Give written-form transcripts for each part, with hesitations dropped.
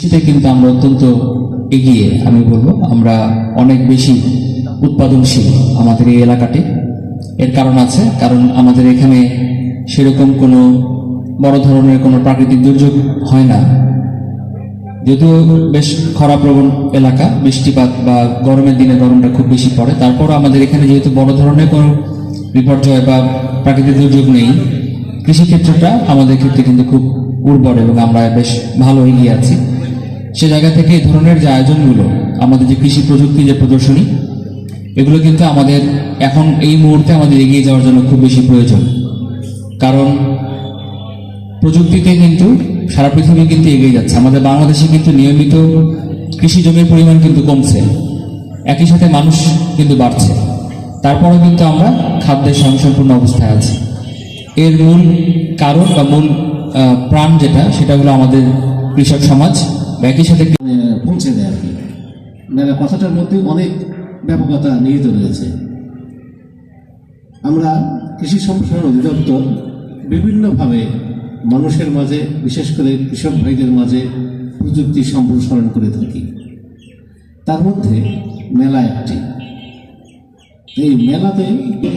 সেটা কিন্তু আমরা অত্যন্ত এগিয়ে, আমি বলবো আমরা অনেক বেশি উৎপাদনশীল আমাদের এই এলাকাটি। এর কারণ আছে, কারণ আমাদের এখানে সেরকম কোনো বড় ধরনের কোনো প্রাকৃতিক দুর্যোগ হয় না, যদিও বেশ খরাপ্রবণ এলাকা, বৃষ্টিপাত বা গরমের দিনে গরমটা খুব বেশি পড়ে, তারপরও আমাদের এখানে যেহেতু বড় ধরনের কোনো বিপর্যয় বা প্রাকৃতিক দুর্যোগ নেই, কৃষিক্ষেত্রটা আমাদের ক্ষেত্রে কিন্তু খুব উর্বর এবং আমরা বেশ ভালো এগিয়ে আছি। সে জায়গা থেকে এই ধরনের যে আয়োজনগুলো, আমাদের যে কৃষি প্রযুক্তি যে প্রদর্শনী, এগুলো কিন্তু আমাদের এখন এই মুহূর্তে আমাদের এগিয়ে যাওয়ার জন্য খুব বেশি প্রয়োজন। কারণ প্রযুক্তিতে কিন্তু সারা পৃথিবী কিন্তু এগিয়ে যাচ্ছে, আমাদের বাংলাদেশে কিন্তু নিয়মিত কৃষি জমির পরিমাণ কিন্তু কমছে, একই সাথে মানুষ কিন্তু বাড়ছে, তারপরেও কিন্তু আমরা খাদ্যের স্বয়ংসম্পূর্ণ অবস্থায় আছি। এর মূল কারণ বা মূল প্রাণ যেটা, সেটা হলো আমাদের কৃষক সমাজ, বা একই সাথে পৌঁছে দেয় আর কি। মেলা কথাটার মধ্যে অনেক ব্যাপকতা নিহিত রয়েছে। আমরা কৃষি সম্প্রসারণ অধিদপ্তর বিভিন্নভাবে মানুষের মাঝে, বিশেষ করে কৃষক ভাইদের মাঝে প্রযুক্তি সম্প্রসারণ করে থাকি। তার মধ্যে মেলা একটি। এই মেলাতে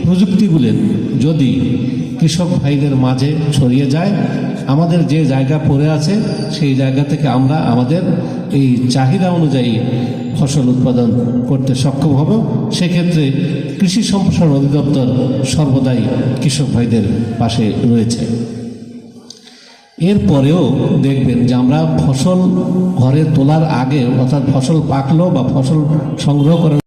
প্রযুক্তিগুলো যদি কৃষক ভাইদের মাঝে ছড়িয়ে যায়, আমাদের যে জায়গা পড়ে আছে সেই জায়গা থেকে আমরা আমাদের এই চাহিদা অনুযায়ী ফসল উৎপাদন করতে সক্ষম হব। সেক্ষেত্রে কৃষি সম্প্রসারণ অধিদপ্তর সর্বদাই কৃষক ভাইদের পাশে রয়েছে। এরপরেও দেখবেন যে আমরা ফসল ঘরে তোলার আগে, অর্থাৎ ফসল পাকলো বা ফসল সংগ্রহ করার